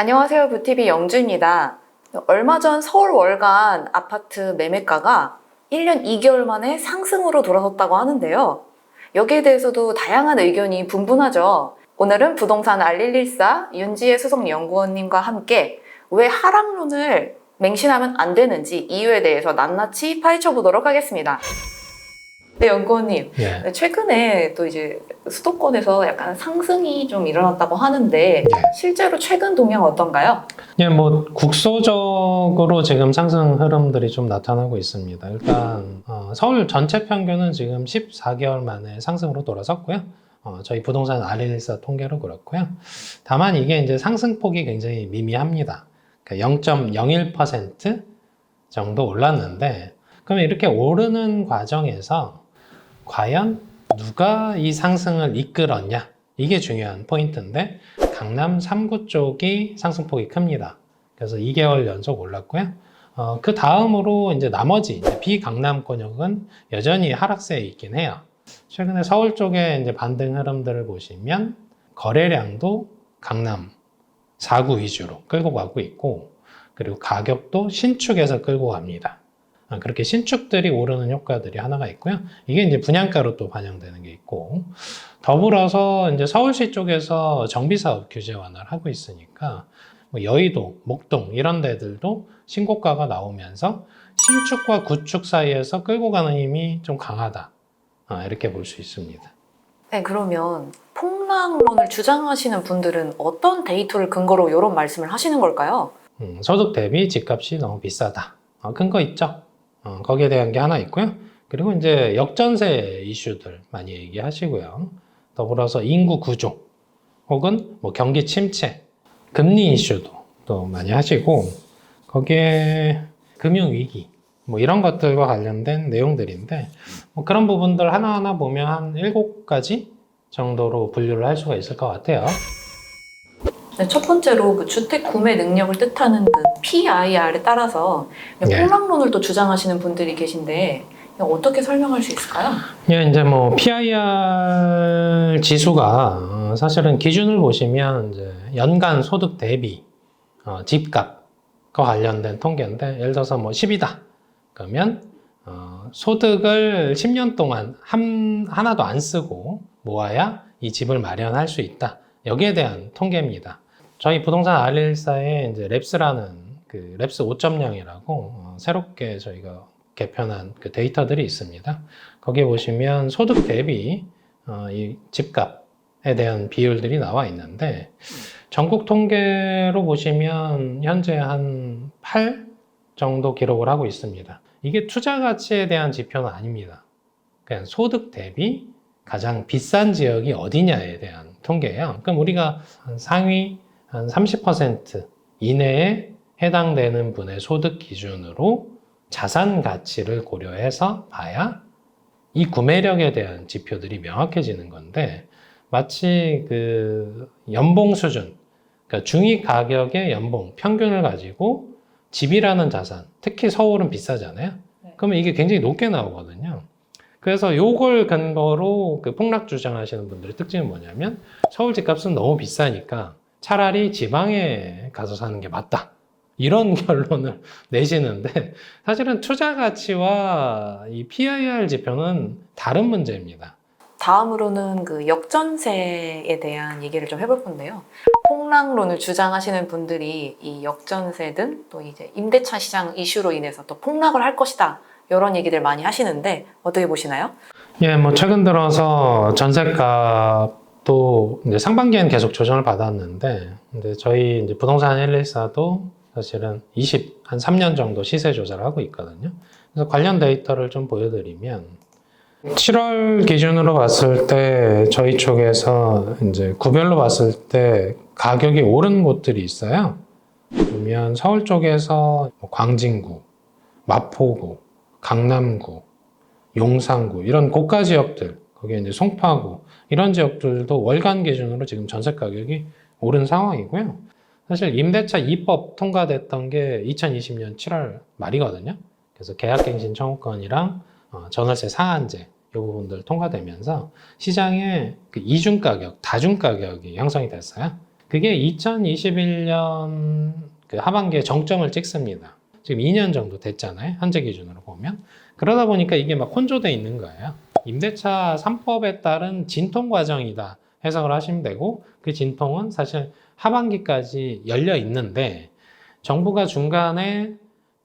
안녕하세요. 뷰티비 영주입니다. 얼마 전 서울 월간 아파트 매매가가 1년 2개월 만에 상승으로 돌아섰다고 하는데요. 여기에 대해서도 다양한 의견이 분분하죠. 오늘은 부동산 알릴릴사 윤지혜 수석연구원님과 함께 왜 하락론을 맹신하면 안 되는지 이유에 대해서 낱낱이 파헤쳐 보도록 하겠습니다. 네, 연구원님. 예. 최근에 또 이제 수도권에서 약간 상승이 좀 일어났다고 하는데 실제로 최근 동향 어떤가요? 예, 뭐 국소적으로 지금 상승 흐름들이 좀 나타나고 있습니다. 일단 서울 전체 평균은 지금 14개월 만에 상승으로 돌아섰고요. 저희 부동산 알릴사 통계로 그렇고요. 다만 이게 이제 상승폭이 굉장히 미미합니다. 그러니까 0.01% 정도 올랐는데, 그러면 이렇게 오르는 과정에서 과연 누가 이 상승을 이끌었냐? 이게 중요한 포인트인데, 강남 3구 쪽이 상승폭이 큽니다. 그래서 2개월 연속 올랐고요. 그 다음으로 이제 나머지 이제 비강남권역은 여전히 하락세에 있긴 해요. 최근에 서울 쪽에 이제 반등 흐름들을 보시면 거래량도 강남 4구 위주로 끌고 가고 있고, 그리고 가격도 신축에서 끌고 갑니다. 그렇게 신축들이 오르는 효과들이 하나가 있고요. 이게 이제 분양가로 또 반영되는 게 있고, 더불어서 이제 서울시 쪽에서 정비사업 규제 완화를 하고 있으니까 뭐 여의도, 목동 이런 데들도 신고가가 나오면서 신축과 구축 사이에서 끌고 가는 힘이 좀 강하다. 이렇게 볼 수 있습니다. 네, 그러면 폭락론을 주장하시는 분들은 어떤 데이터를 근거로 이런 말씀을 하시는 걸까요? 소득 대비 집값이 너무 비싸다. 근거 있죠? 거기에 대한 게 하나 있고요. 그리고 이제 역전세 이슈들 많이 얘기하시고요. 더불어서 인구 구조, 혹은 뭐 경기 침체, 금리 이슈도 또 많이 하시고, 거기에 금융위기, 뭐 이런 것들과 관련된 내용들인데, 뭐 그런 부분들 하나하나 보면 한 7가지 정도로 분류를 할 수가 있을 것 같아요. 네, 첫 번째로 그 주택 구매 능력을 뜻하는 그 PIR에 따라서 폭락론을 또 주장하시는 분들이 계신데 어떻게 설명할 수 있을까요? 예, 이제 뭐 PIR 지수가 사실은 기준을 보시면 이제 연간 소득 대비 집값과 관련된 통계인데, 예를 들어서 뭐 10이다. 그러면 소득을 10년 동안 하나도 안 쓰고 모아야 이 집을 마련할 수 있다. 여기에 대한 통계입니다. 저희 부동산 알릴사에 이제 랩스라는 그 랩스 5.0이라고 새롭게 저희가 개편한 그 데이터들이 있습니다. 거기에 보시면 소득 대비 이 집값에 대한 비율들이 나와 있는데, 전국 통계로 보시면 현재 한 8 정도 기록을 하고 있습니다. 이게 투자 가치에 대한 지표는 아닙니다. 그냥 소득 대비 가장 비싼 지역이 어디냐에 대한 통계예요. 그럼 우리가 상위 한 30% 이내에 해당되는 분의 소득 기준으로 자산 가치를 고려해서 봐야 이 구매력에 대한 지표들이 명확해지는 건데, 마치 그 연봉 수준, 그러니까 중위 가격의 연봉 평균을 가지고 집이라는 자산, 특히 서울은 비싸잖아요. 그러면 이게 굉장히 높게 나오거든요. 그래서 요걸 근거로 그 폭락 주장하시는 분들의 특징은 뭐냐면, 서울 집값은 너무 비싸니까 차라리 지방에 가서 사는 게 맞다. 이런 결론을 내시는데, 사실은 투자 가치와 이 PIR 지표는 다른 문제입니다. 다음으로는 그 역전세에 대한 얘기를 좀 해볼 건데요. 폭락론을 주장하시는 분들이 이 역전세든 또 이제 임대차 시장 이슈로 인해서 또 폭락을 할 것이다. 이런 얘기들 많이 하시는데 어떻게 보시나요? 예, 뭐 최근 들어서 전세값도 이제 상반기에는 계속 조정을 받았는데, 이제 저희 이제 부동산 114도 사실은 한 3년 정도 시세 조사를 하고 있거든요. 그래서 관련 데이터를 좀 보여드리면, 7월 기준으로 봤을 때 저희 쪽에서 이제 구별로 봤을 때 가격이 오른 곳들이 있어요. 그러면 서울 쪽에서 광진구, 마포구, 강남구, 용산구 이런 고가 지역들, 거기에 이제 송파구 이런 지역들도 월간 기준으로 지금 전세 가격이 오른 상황이고요. 사실 임대차 2법 통과됐던 게 2020년 7월 말이거든요. 그래서 계약갱신 청구권이랑 전월세 상한제 이 부분들 통과되면서 시장에 그 이중 가격, 다중 가격이 형성이 됐어요. 그게 2021년 그 하반기에 정점을 찍습니다. 지금 2년 정도 됐잖아요. 현재 기준으로 보면. 그러다 보니까 이게 막 혼조돼 있는 거예요. 임대차 3법에 따른 진통 과정이다 해석을 하시면 되고, 그 진통은 사실 하반기까지 열려 있는데 정부가 중간에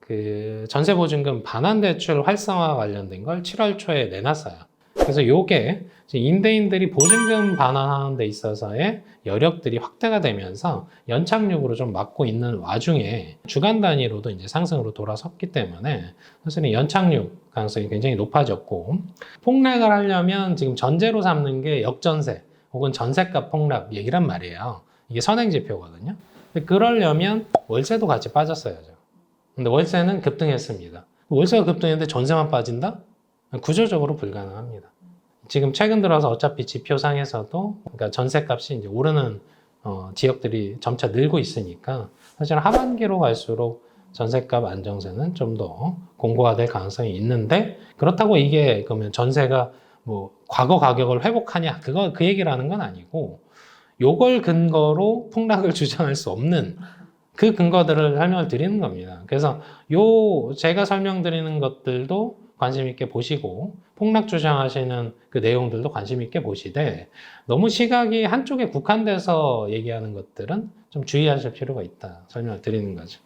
그 전세보증금 반환대출 활성화 관련된 걸 7월 초에 내놨어요. 그래서 요게 임대인들이 보증금 반환하는 데 있어서의 여력들이 확대가 되면서 연착륙으로 좀 막고 있는 와중에 주간 단위로도 이제 상승으로 돌아섰기 때문에 사실은 연착륙 가능성이 굉장히 높아졌고, 폭락을 하려면 지금 전제로 삼는 게 역전세 혹은 전세값 폭락 얘기란 말이에요. 이게 선행지표거든요. 근데 그러려면 월세도 같이 빠졌어야죠. 근데 월세는 급등했습니다. 월세가 급등했는데 전세만 빠진다? 구조적으로 불가능합니다. 지금 최근 들어서 어차피 지표상에서도 그러니까 전세값이 이제 오르는 지역들이 점차 늘고 있으니까 사실 하반기로 갈수록 전세값 안정세는 좀 더 공고가 될 가능성이 있는데, 그렇다고 이게 그러면 전세가 뭐 과거 가격을 회복하냐, 그 얘기를 하는 건 아니고, 요걸 근거로 폭락을 주장할 수 없는 그 근거들을 설명을 드리는 겁니다. 그래서 제가 설명드리는 것들도 관심 있게 보시고, 폭락 주장하시는 그 내용들도 관심 있게 보시되, 너무 시각이 한쪽에 국한돼서 얘기하는 것들은 좀 주의하실 필요가 있다 설명을 드리는 거죠.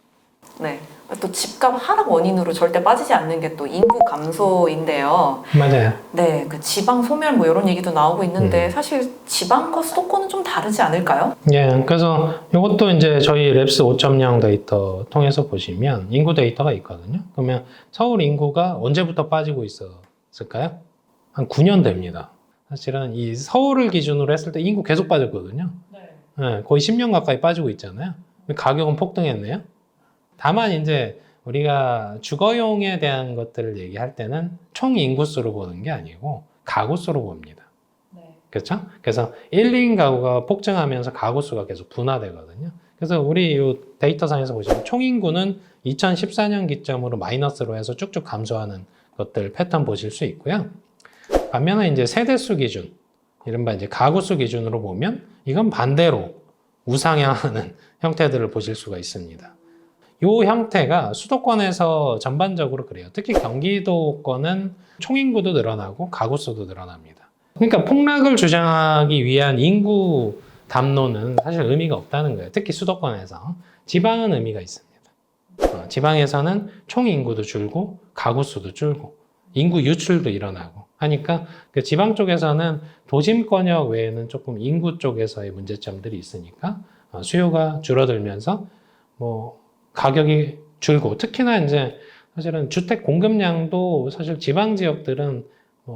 네. 또 집값 하락 원인으로 절대 빠지지 않는 게 또 인구 감소인데요. 맞아요. 네, 그 지방 소멸 뭐 이런 얘기도 나오고 있는데 사실 지방과 수도권은 좀 다르지 않을까요? 예, 그래서 이것도 이제 저희 랩스 5.0 데이터 통해서 보시면 인구 데이터가 있거든요. 그러면 서울 인구가 언제부터 빠지고 있었을까요? 한 9년 됩니다. 사실은 이 서울을 기준으로 했을 때 인구 계속 빠졌거든요. 예, 거의 10년 가까이 빠지고 있잖아요. 가격은 폭등했네요. 다만 이제 우리가 주거용에 대한 것들을 얘기할 때는 총 인구수로 보는 게 아니고 가구수로 봅니다. 그렇죠? 그래서 1, 2인 가구가 폭증하면서 가구수가 계속 분화되거든요. 그래서 우리 이 데이터상에서 보시면 총 인구는 2014년 기점으로 마이너스로 해서 쭉쭉 감소하는 것들 패턴 보실 수 있고요. 반면에 이제 세대수 기준, 이른바 이제 가구수 기준으로 보면 이건 반대로 우상향하는 형태들을 보실 수가 있습니다. 이 형태가 수도권에서 전반적으로 그래요. 특히 경기도권은 총인구도 늘어나고 가구수도 늘어납니다. 그러니까 폭락을 주장하기 위한 인구 담론은 사실 의미가 없다는 거예요. 특히 수도권에서. 지방은 의미가 있습니다. 지방에서는 총인구도 줄고 가구수도 줄고 인구 유출도 일어나고 하니까 그 지방 쪽에서는 도심권역 외에는 조금 인구 쪽에서의 문제점들이 있으니까 수요가 줄어들면서 뭐 가격이 줄고, 특히나 이제 사실은 주택 공급량도 사실 지방 지역들은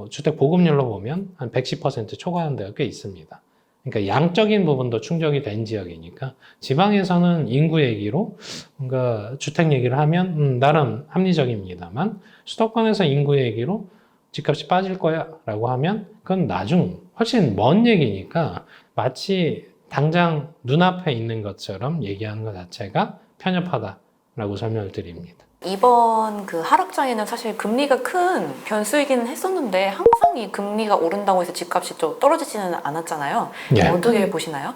주택 보급률로 보면 한 110% 초과하는 데가 꽤 있습니다. 그러니까 양적인 부분도 충족이 된 지역이니까 지방에서는 인구 얘기로 뭔가 주택 얘기를 하면 나름 합리적입니다만, 수도권에서 인구 얘기로 집값이 빠질 거야 라고 하면 그건 나중 훨씬 먼 얘기니까 마치 당장 눈앞에 있는 것처럼 얘기하는 것 자체가 편협하다라고 설명을 드립니다. 이번 그 하락장에는 사실 금리가 큰 변수이기는 했었는데 항상 이 금리가 오른다고 해서 집값이 좀 떨어지지는 않았잖아요. 예. 어떻게 보시나요?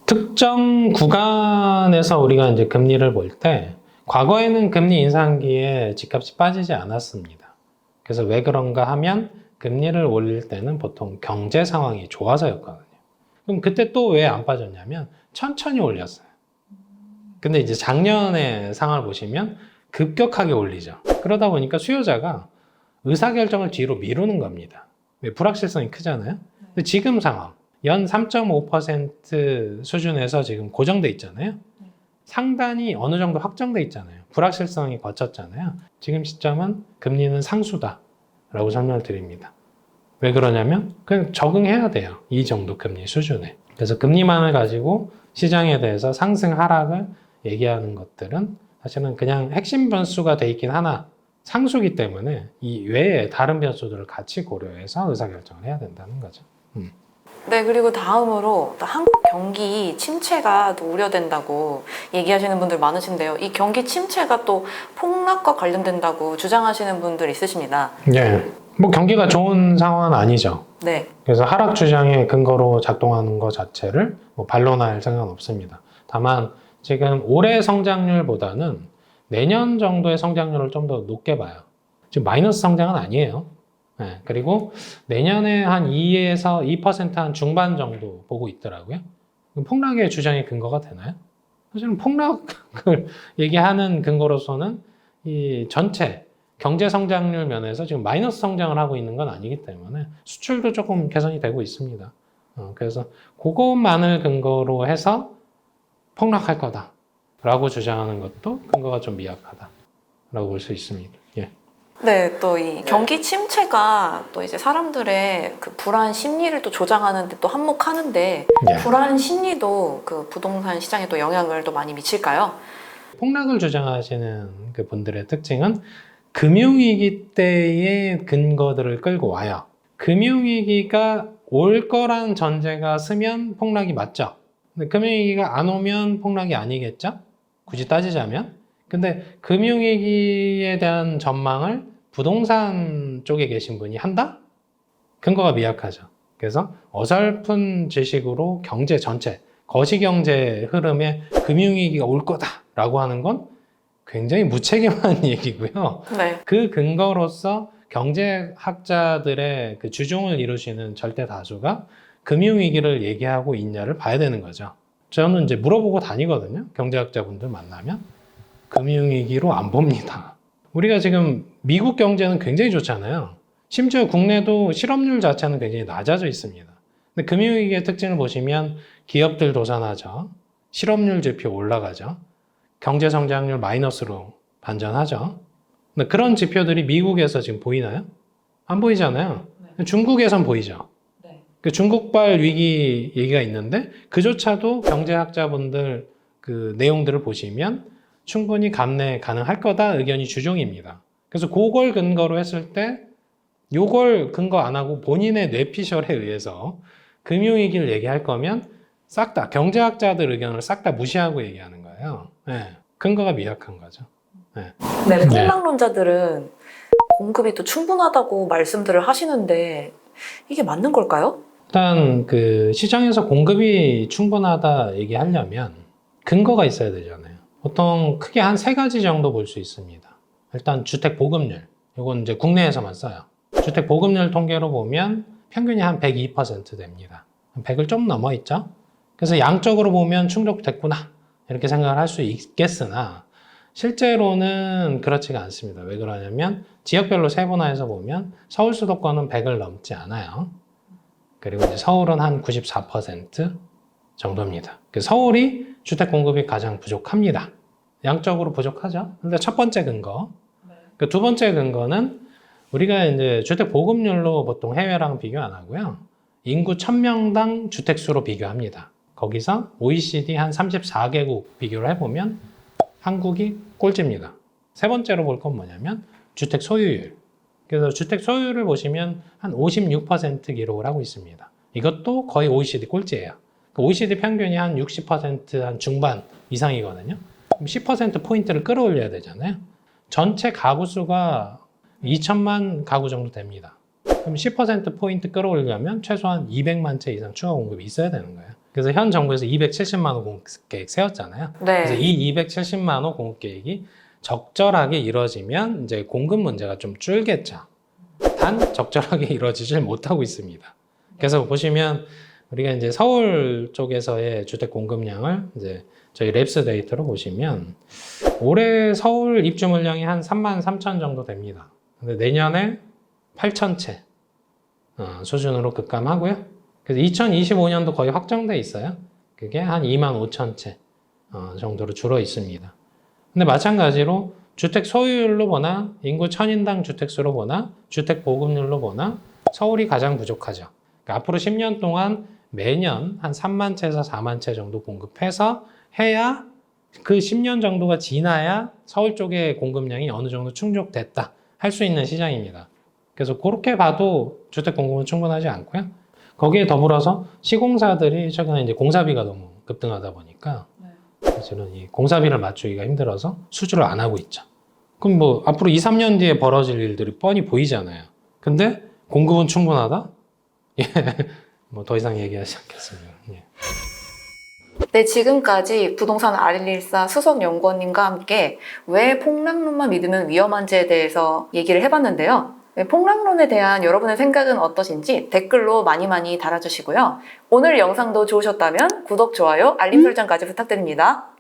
특정 구간에서 우리가 이제 금리를 볼 때 과거에는 금리 인상기에 집값이 빠지지 않았습니다. 그래서 왜 그런가 하면 금리를 올릴 때는 보통 경제 상황이 좋아서였거든요. 그럼 그때 또 왜 안 빠졌냐면 천천히 올렸어요. 근데 이제 작년의 상황을 보시면 급격하게 올리죠. 그러다 보니까 수요자가 의사결정을 뒤로 미루는 겁니다. 왜? 불확실성이 크잖아요. 근데 지금 상황, 연 3.5% 수준에서 지금 고정돼 있잖아요. 상단이 어느 정도 확정돼 있잖아요. 불확실성이 거쳤잖아요. 지금 시점은 금리는 상수다라고 설명을 드립니다. 왜 그러냐면 그냥 적응해야 돼요. 이 정도 금리 수준에. 그래서 금리만을 가지고 시장에 대해서 상승 하락을 얘기하는 것들은 사실은 그냥 핵심 변수가 돼 있긴 하나 상수기 때문에 이 외에 다른 변수들을 같이 고려해서 의사결정을 해야 된다는 거죠. 네, 그리고 다음으로 또 한국 경기 침체가 또 우려된다고 얘기하시는 분들 많으신데요. 이 경기 침체가 또 폭락과 관련된다고 주장하시는 분들 있으십니다. 예. 뭐 경기가 좋은 상황은 아니죠. 네. 그래서 하락 주장의 근거로 작동하는 것 자체를 뭐 반론할 생각은 없습니다. 다만 지금 올해 성장률보다는 내년 정도의 성장률을 좀 더 높게 봐요. 지금 마이너스 성장은 아니에요. 네, 그리고 내년에 한 2에서 2% 한 중반 정도 보고 있더라고요. 폭락의 주장의 근거가 되나요? 사실은 폭락을 얘기하는 근거로서는 이 전체 경제 성장률 면에서 지금 마이너스 성장을 하고 있는 건 아니기 때문에 수출도 조금 개선이 되고 있습니다. 그래서 그것만을 근거로 해서 폭락할 거다라고 주장하는 것도 근거가 좀 미약하다라고 볼 수 있습니다. 예. 네, 또 이 경기 침체가 또 이제 사람들의 그 불안 심리를 또 조장하는데 또 한몫하는데 예. 불안 심리도 그 부동산 시장에 또 영향을 또 많이 미칠까요? 폭락을 주장하시는 그 분들의 특징은 금융위기 때의 근거들을 끌고 와요. 금융위기가 올 거란 전제가 서면 폭락이 맞죠. 근데 금융위기가 안 오면 폭락이 아니겠죠? 굳이 따지자면. 근데 금융위기에 대한 전망을 부동산 쪽에 계신 분이 한다? 근거가 미약하죠. 그래서 어설픈 지식으로 경제 전체, 거시경제 흐름에 금융위기가 올 거다라고 하는 건 굉장히 무책임한 얘기고요. 네. 그 근거로서 경제학자들의 그 주종을 이루시는 절대 다수가 금융위기를 얘기하고 있냐를 봐야 되는 거죠. 저는 이제 물어보고 다니거든요. 경제학자분들 만나면. 금융위기로 안 봅니다. 우리가 지금 미국 경제는 굉장히 좋잖아요. 심지어 국내도 실업률 자체는 굉장히 낮아져 있습니다. 근데 금융위기의 특징을 보시면 기업들 도산하죠. 실업률 지표 올라가죠. 경제 성장률 마이너스로 반전하죠. 근데 그런 지표들이 미국에서 지금 보이나요? 안 보이잖아요. 중국에선 보이죠. 그 중국발 위기 얘기가 있는데 그조차도 경제학자분들 그 내용들을 보시면 충분히 감내 가능할 거다 의견이 주종입니다. 그래서 그걸 근거로 했을 때 요걸 근거 안 하고 본인의 뇌피셜에 의해서 금융위기를 얘기할 거면 싹 다 경제학자들 의견을 싹 다 무시하고 얘기하는 거예요. 네, 근거가 미약한 거죠. 네. 네, 폭락론자들은 공급이 또 충분하다고 말씀들을 하시는데 이게 맞는 걸까요? 일단 그 시장에서 공급이 충분하다 얘기하려면 근거가 있어야 되잖아요. 보통 크게 한 세 가지 정도 볼 수 있습니다. 일단 주택 보급률. 이건 이제 국내에서만 써요. 주택 보급률 통계로 보면 평균이 한 102% 됩니다. 100을 좀 넘어 있죠. 그래서 양적으로 보면 충족됐구나 이렇게 생각을 할 수 있겠으나 실제로는 그렇지가 않습니다. 왜 그러냐면 지역별로 세분화해서 보면 서울 수도권은 100을 넘지 않아요. 그리고 이제 서울은 한 94% 정도입니다. 서울이 주택 공급이 가장 부족합니다. 양적으로 부족하죠. 근데 첫 번째 근거. 두 번째 근거는 우리가 이제 주택 보급률로 보통 해외랑 비교 안 하고요. 인구 1000명당 주택수로 비교합니다. 거기서 OECD 한 34개국 비교를 해보면 한국이 꼴찌입니다. 세 번째로 볼 건 뭐냐면 주택 소유율. 그래서 주택 소유율을 보시면 한 56% 기록을 하고 있습니다. 이것도 거의 OECD 꼴찌예요. OECD 평균이 한 60% 중반 이상이거든요. 그럼 10%포인트를 끌어올려야 되잖아요. 전체 가구 수가 2천만 가구 정도 됩니다. 그럼 10%포인트 끌어올리려면 최소한 200만 채 이상 추가 공급이 있어야 되는 거예요. 그래서 현 정부에서 270만 호 공급 계획 세웠잖아요. 네. 그래서 이 270만 호 공급 계획이 적절하게 이루어지면 이제 공급 문제가 좀 줄겠죠. 단 적절하게 이루어지질 못하고 있습니다. 그래서 보시면 우리가 이제 서울 쪽에서의 주택 공급량을 이제 저희 랩스 데이터로 보시면 올해 서울 입주 물량이 한 3만 3천 정도 됩니다. 근데 내년에 8천 채 수준으로 급감하고요. 그래서 2025년도 거의 확정돼 있어요. 그게 한 2만 5천 채 정도로 줄어 있습니다. 근데 마찬가지로 주택 소유율로 보나 인구 1000인당 주택수로 보나 주택 보급률로 보나 서울이 가장 부족하죠. 그러니까 앞으로 10년 동안 매년 한 3만 채에서 4만 채 정도 공급해서 해야 그 10년 정도가 지나야 서울 쪽의 공급량이 어느 정도 충족됐다 할 수 있는 시장입니다. 그래서 그렇게 봐도 주택 공급은 충분하지 않고요. 거기에 더불어서 시공사들이 최근에 이제 공사비가 너무 급등하다 보니까 사실은 이 공사비를 맞추기가 힘들어서 수주를 안 하고 있죠. 그럼 뭐 앞으로 2, 3년 뒤에 벌어질 일들이 뻔히 보이잖아요. 근데 공급은 충분하다? 예, 뭐 더 이상 얘기하지 않겠습니다. 예. 네, 지금까지 부동산 알릴사 수석연구원님과 함께 왜 폭락론만 믿으면 위험한지에 대해서 얘기를 해봤는데요. 폭락론에 대한 여러분의 생각은 어떠신지 댓글로 많이 달아주시고요. 오늘 영상도 좋으셨다면 구독, 좋아요, 알림 설정까지 부탁드립니다.